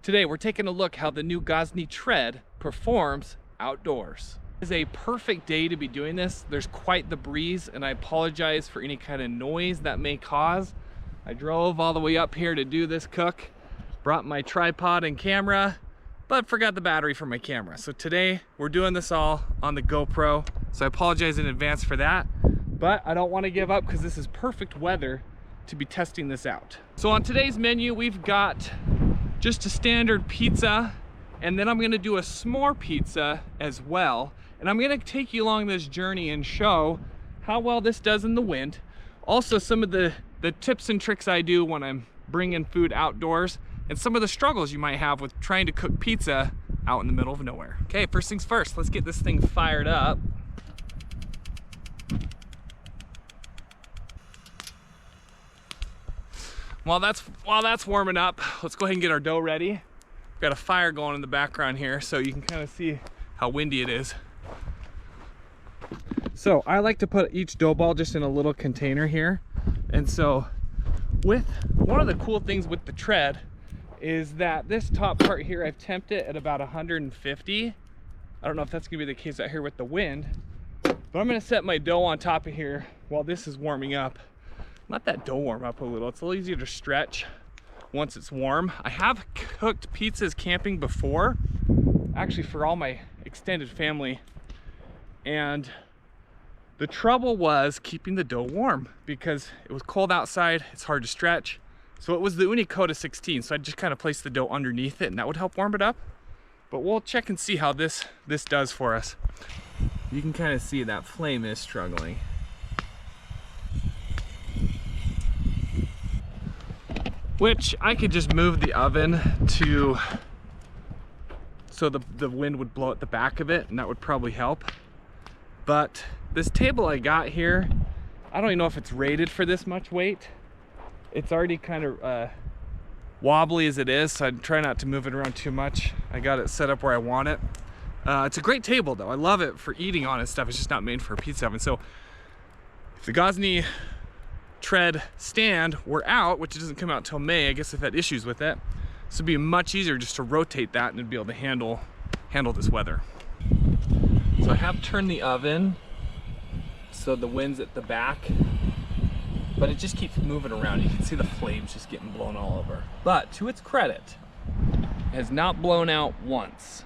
Today we're taking a look how the new Gozney Tread performs outdoors. It is a perfect day to be doing this. There's quite the breeze, and I apologize for any kind of noise that may cause. I drove all the way up here to do this cook, brought my tripod and camera, but forgot the battery for my camera. So today we're doing this all on the GoPro. So I apologize in advance for that, but I don't want to give up because this is perfect weather to be testing this out. So on today's menu, we've got just a standard pizza, and then I'm gonna do a s'more pizza as well. And I'm gonna take you along this journey and show how well this does in the wind. Also some of the tips and tricks I do when I'm bringing food outdoors, and some of the struggles you might have with trying to cook pizza out in the middle of nowhere. Okay, first things first, let's get this thing fired up. While that's warming up, let's go ahead and get our dough ready. We've got a fire going in the background here, so you can kind of see how windy it is. So I like to put each dough ball just in a little container here. And so one of the cool things with the Tread is that this top part here, I've temped it at about 150. I don't know if that's gonna be the case out here with the wind, but I'm gonna set my dough on top of here while this is warming up. Let that dough warm up a little. It's a little easier to stretch once it's warm. I have cooked pizzas camping before, actually for all my extended family, and the trouble was keeping the dough warm because it was cold outside, it's hard to stretch. So it was the Unicode 16, so I just kind of placed the dough underneath it and that would help warm it up. But we'll check and see how this does for us. You can kind of see that flame is struggling. Which I could just move the oven to, so the wind would blow at the back of it and that would probably help. But this table I got here, I don't even know if it's rated for this much weight. It's already kind of wobbly as it is, so I'd try not to move it around too much. I got it set up where I want it. It's a great table though. I love it for eating on and stuff. It's just not made for a pizza oven. So if the Gozney Tread stand were out, which it doesn't come out till May, I guess I've had issues with it. So it'd be much easier just to rotate that and it'd be able to handle this weather. So I have turned the oven so the wind's at the back, but it just keeps moving around. You can see the flames just getting blown all over. But to its credit, it has not blown out once.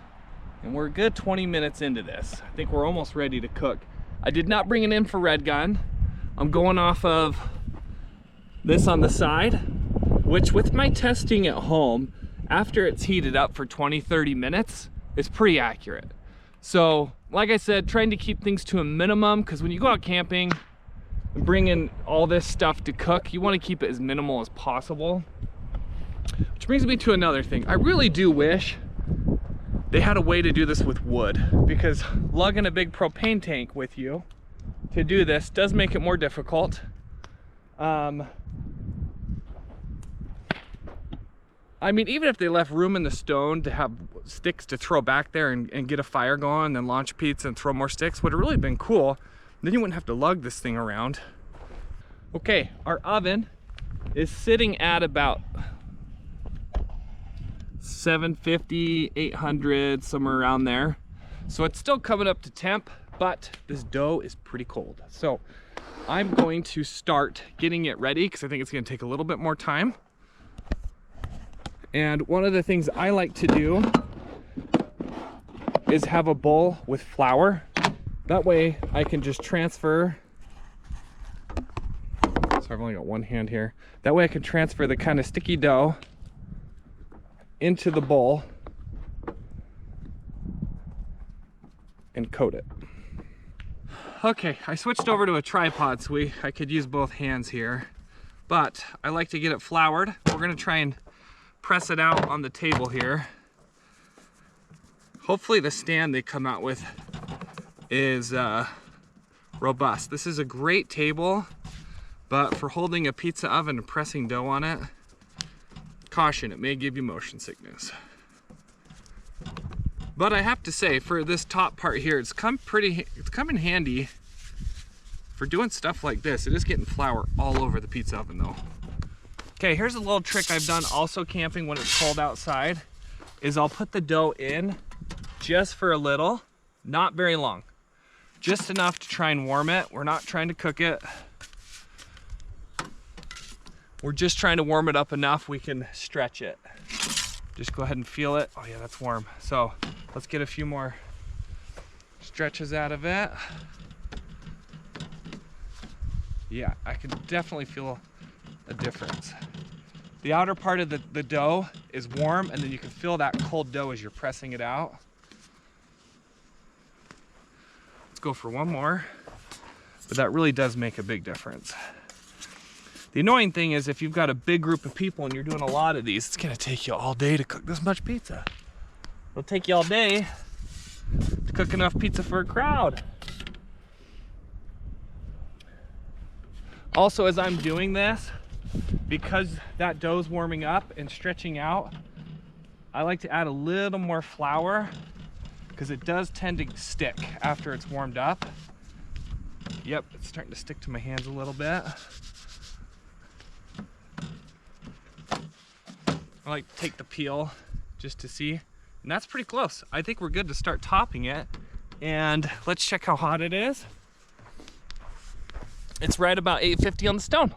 And we're a good 20 minutes into this. I think we're almost ready to cook. I did not bring an infrared gun. I'm going off of this on the side, which with my testing at home, after it's heated up for 20-30 minutes, is pretty accurate. So like I said, trying to keep things to a minimum, because when you go out camping and bring in all this stuff to cook, you want to keep it as minimal as possible. Which brings me to another thing. I really do wish they had a way to do this with wood, because lugging a big propane tank with you to do this does make it more difficult. I mean, even if they left room in the stone to have sticks to throw back there and get a fire going and then launch pizza and throw more sticks, would have really been cool. Then you wouldn't have to lug this thing around. Okay, our oven is sitting at about 750, 800, somewhere around there. So it's still coming up to temp, but this dough is pretty cold. So I'm going to start getting it ready because I think it's going to take a little bit more time. And one of the things I like to do is have a bowl with flour. That way I can just transfer. So I've only got one hand here. That way I can transfer the kind of sticky dough into the bowl and coat it. Okay, I switched over to a tripod so I could use both hands here, but I like to get it floured. We're gonna try and press it out on the table here. Hopefully the stand they come out with is robust. This is a great table, but for holding a pizza oven and pressing dough on it, caution, it may give you motion sickness. But I have to say, for this top part here, it's come in handy for doing stuff like this. It is getting flour all over the pizza oven though. Okay, here's a little trick I've done also camping when it's cold outside. is I'll put the dough in just for a little, not very long. Just enough to try and warm it. We're not trying to cook it. We're just trying to warm it up enough we can stretch it. Just go ahead and feel it. Oh yeah, that's warm. So let's get a few more stretches out of it. Yeah, I can definitely feel a difference. The outer part of the dough is warm, and then you can feel that cold dough as you're pressing it out. Let's go for one more, but that really does make a big difference. The annoying thing is if you've got a big group of people and you're doing a lot of these, it's gonna take you all day to cook this much pizza. It'll take you all day to cook enough pizza for a crowd. Also, as I'm doing this, because that dough's warming up and stretching out, I like to add a little more flour because it does tend to stick after it's warmed up. Yep, it's starting to stick to my hands a little bit. I like to take the peel just to see, and that's pretty close. I think we're good to start topping it, and let's check how hot it is. It's right about 850 on the stone.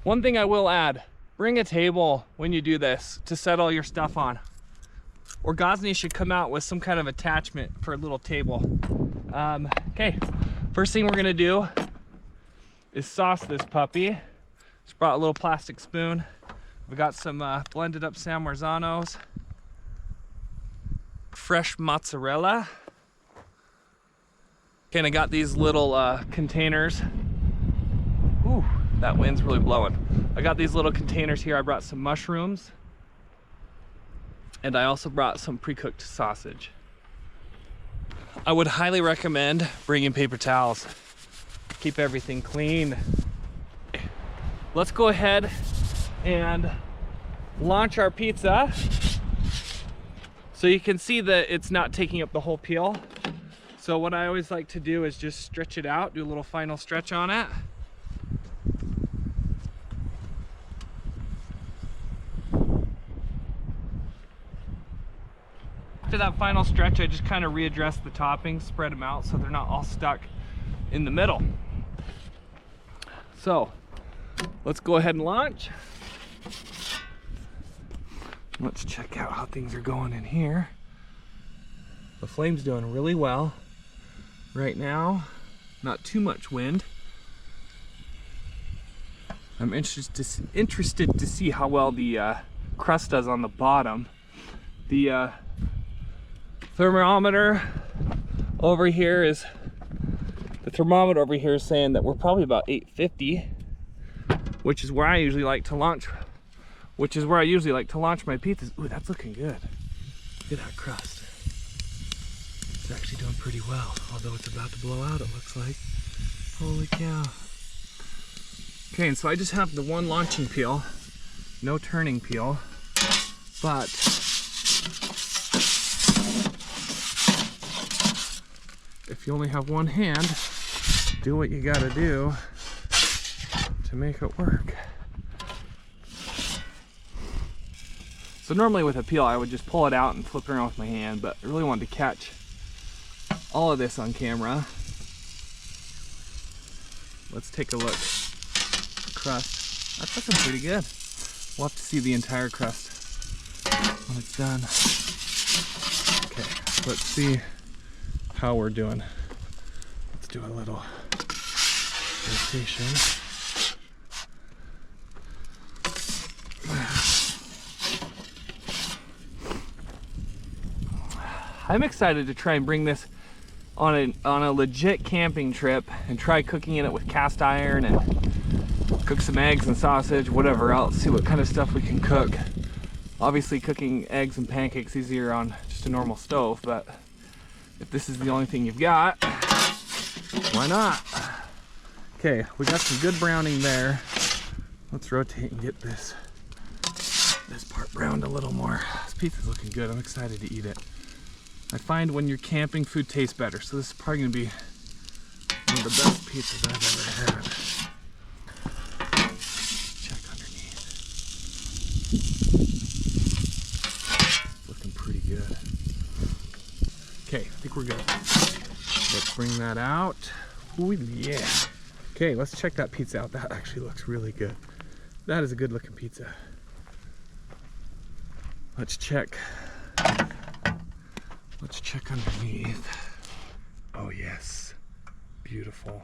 One thing I will add, bring a table when you do this to set all your stuff on. Or Gozney should come out with some kind of attachment for a little table. Okay, first thing we're gonna do is sauce this puppy. Just brought a little plastic spoon. We got some blended up San Marzanos, fresh mozzarella. Okay, and I got these little containers. Ooh, that wind's really blowing. I got these little containers here. I brought some mushrooms, and I also brought some pre-cooked sausage. I would highly recommend bringing paper towels. Keep everything clean. Let's go ahead and launch our pizza. So you can see that it's not taking up the whole peel. So what I always like to do is just stretch it out, do a little final stretch on it. After that final stretch, I just kind of readjust the toppings, spread them out so they're not all stuck in the middle. So let's go ahead and launch. Let's check out how things are going in here. The flame's doing really well right now. Not too much wind. I'm interested to see how well the crust does on the bottom. The thermometer over here is saying that we're probably about 850, which is where I usually like to launch my pizzas. Ooh, that's looking good. Look at that crust. It's actually doing pretty well, although it's about to blow out, it looks like. Holy cow. Okay, and so I just have the one launching peel, no turning peel, but if you only have one hand, do what you gotta do to make it work. So normally with a peel, I would just pull it out and flip it around with my hand, but I really wanted to catch all of this on camera. Let's take a look. The crust, that's looking pretty good. We'll have to see the entire crust when it's done. Okay, let's see how we're doing. Let's do a little rotation. I'm excited to try and bring this on a legit camping trip and try cooking in it with cast iron and cook some eggs and sausage, whatever else, see what kind of stuff we can cook. Obviously cooking eggs and pancakes easier on just a normal stove, but if this is the only thing you've got, why not? Okay, we got some good browning there. Let's rotate and get this part browned a little more. This pizza's looking good. I'm excited to eat it. I find when you're camping, food tastes better, so this is probably gonna be one of the best pizzas I've ever had. Check underneath. Looking pretty good. Okay, I think we're good. Let's bring that out. Ooh, yeah. Okay, let's check that pizza out. That actually looks really good. That is a good looking pizza. Let's check underneath. Oh yes, beautiful.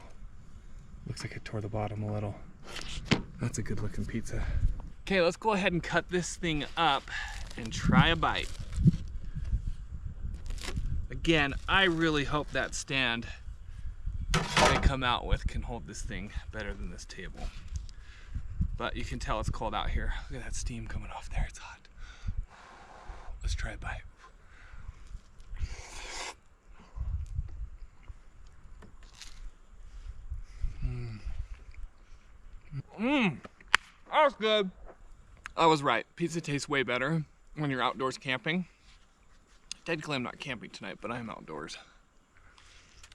Looks like it tore the bottom a little. That's a good looking pizza. Okay, let's go ahead and cut this thing up and try a bite. Again, I really hope that stand they come out with can hold this thing better than this table. But you can tell it's cold out here. Look at that steam coming off there, it's hot. Let's try a bite. That was good. I was right. Pizza tastes way better when you're outdoors camping. Technically, I'm not camping tonight, but I'm outdoors.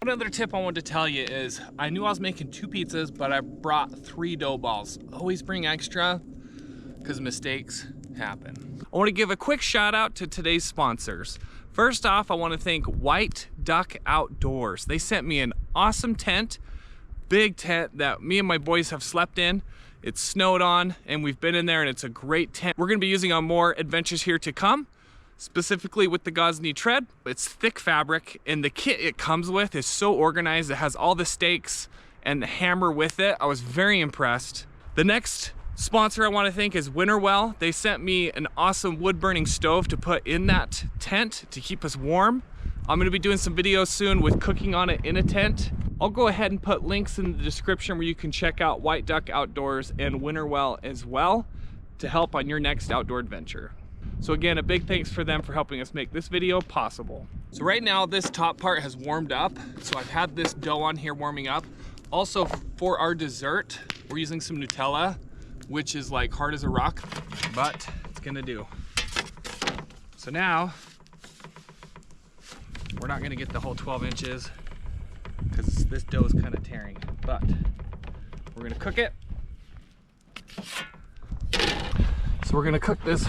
One other tip I wanted to tell you is I knew I was making 2 pizzas, but I brought 3 dough balls. Always bring extra because mistakes happen. I want to give a quick shout out to today's sponsors. First off, I want to thank White Duck Outdoors. They sent me an awesome tent, big tent that me and my boys have slept in. It's snowed on and we've been in there and it's a great tent. We're going to be using on more adventures here to come, specifically with the Gozney tread. It's thick fabric and the kit it comes with is so organized. It has all the stakes and the hammer with it. I was very impressed. The next sponsor I want to thank is Winterwell. They sent me an awesome wood burning stove to put in that tent to keep us warm. I'm going to be doing some videos soon with cooking on it in a tent. I'll go ahead and put links in the description where you can check out White Duck Outdoors and Winterwell as well to help on your next outdoor adventure. So again, a big thanks for them for helping us make this video possible. So right now this top part has warmed up. So I've had this dough on here warming up. Also for our dessert, we're using some Nutella, which is like hard as a rock, but it's gonna do. So now, we're not gonna get the whole 12 inches because this dough is kind of tearing, but we're gonna cook it. So we're gonna cook this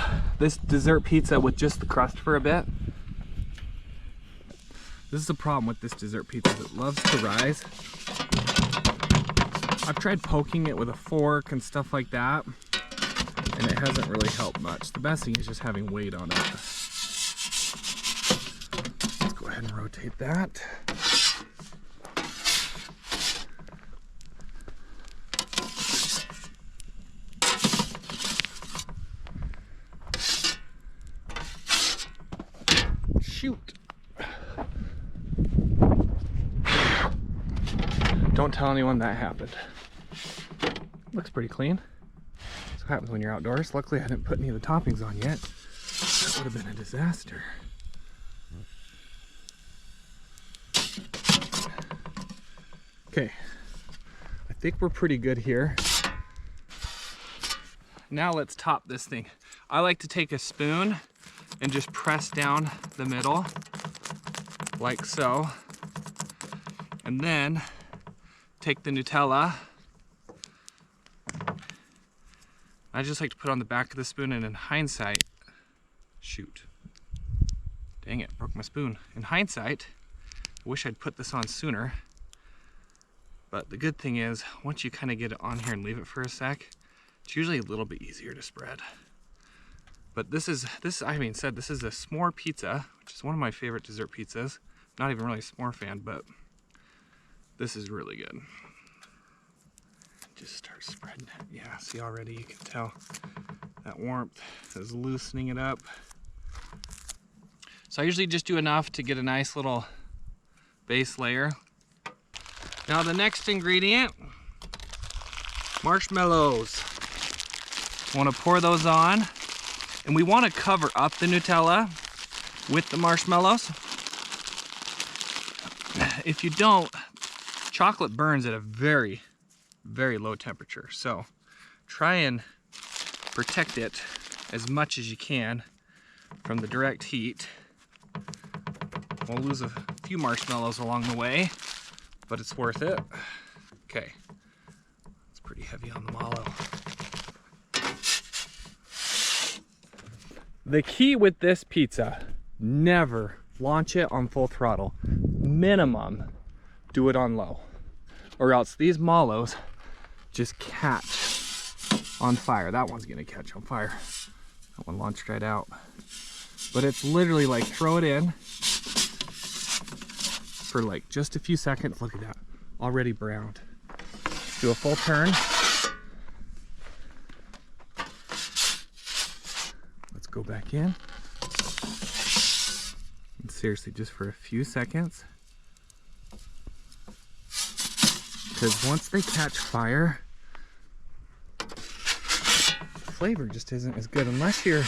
dessert pizza with just the crust for a bit. This is the problem with this dessert pizza, it loves to rise. I've tried poking it with a fork and stuff like that, and it hasn't really helped much. The best thing is just having weight on it. Let's go ahead and rotate that. Shoot. Don't tell anyone that happened. Looks pretty clean. That's what happens when you're outdoors. Luckily I didn't put any of the toppings on yet. That would have been a disaster. Okay, I think we're pretty good here. Now let's top this thing. I like to take a spoon and just press down the middle like so, and then take the Nutella. I just like to put on the back of the spoon, and in hindsight, shoot, dang it, broke my spoon. In hindsight, I wish I'd put this on sooner, but the good thing is once you kind of get it on here and leave it for a sec, it's usually a little bit easier to spread. But this is a s'more pizza, which is one of my favorite dessert pizzas. Not even really a s'more fan, but this is really good. Just start spreading it. Yeah, see already you can tell that warmth is loosening it up. So I usually just do enough to get a nice little base layer. Now the next ingredient, marshmallows. I want to pour those on. And we want to cover up the Nutella with the marshmallows. If you don't, chocolate burns at a very, very low temperature. So try and protect it as much as you can from the direct heat. We'll lose a few marshmallows along the way, but it's worth it. Okay, it's pretty heavy on the mallow. The key with this pizza, never launch it on full throttle. Minimum, do it on low. Or else these mallows just catch on fire. That one's gonna catch on fire. That one launched right out. But it's literally like throw it in for like just a few seconds. Look at that, already browned. Do a full turn. Let's go back in. And seriously, just for a few seconds. Because once they catch fire, flavor just isn't as good unless you're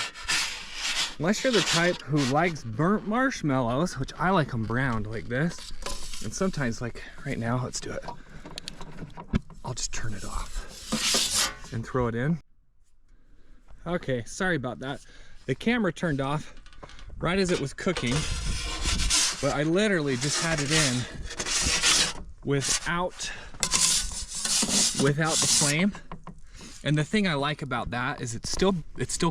the type who likes burnt marshmallows, which I like them browned like this. And sometimes, like right now, let's do it. I'll just turn it off and throw it in. Okay, sorry about that. The camera turned off right as it was cooking, but I literally just had it in without the flame. And the thing I like about that is it still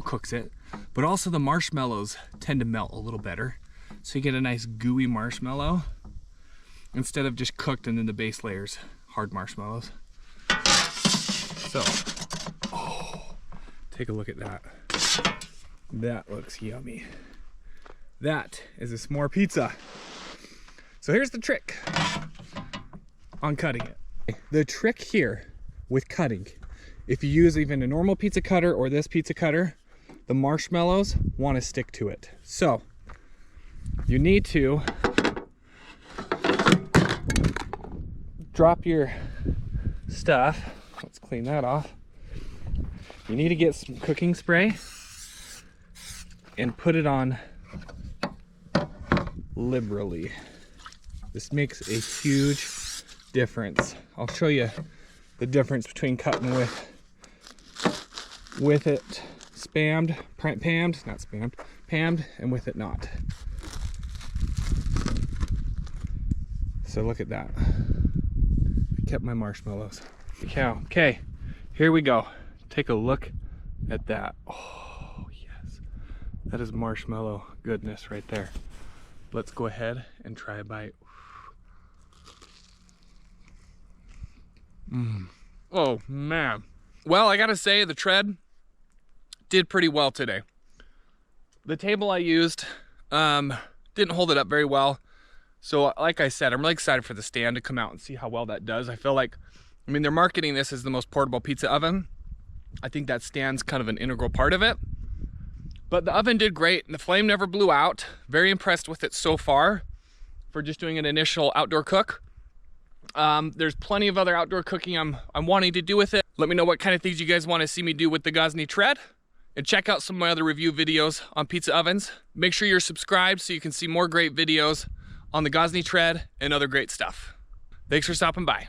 cooks it, but also the marshmallows tend to melt a little better. So you get a nice gooey marshmallow instead of just cooked and then the base layers hard marshmallows. So, oh, take a look at that. That looks yummy. That is a s'more pizza. So here's the trick on cutting it. The trick here with cutting, if you use even a normal pizza cutter or this pizza cutter, the marshmallows want to stick to it. So you need to drop your stuff. Let's clean that off. You need to get some cooking spray and put it on liberally. This makes a huge difference. I'll show you the difference between cutting with it pammed, and with it not. So look at that. I kept my marshmallows. Cow. Okay, here we go. Take a look at that. Oh yes, that is marshmallow goodness right there. Let's go ahead and try a bite. Oh man. Well, I gotta say the tread did pretty well today. The table I used didn't hold it up very well. So like I said, I'm really excited for the stand to come out and see how well that does. I feel like, I mean, they're marketing this as the most portable pizza oven. I think that stand's kind of an integral part of it. But the oven did great and the flame never blew out. Very impressed with it so far for just doing an initial outdoor cook. There's plenty of other outdoor cooking I'm wanting to do with it. Let me know what kind of things you guys want to see me do with the Gozney tread. And check out some of my other review videos on pizza ovens. Make sure you're subscribed so you can see more great videos on the Gozney tread and other great stuff. Thanks for stopping by.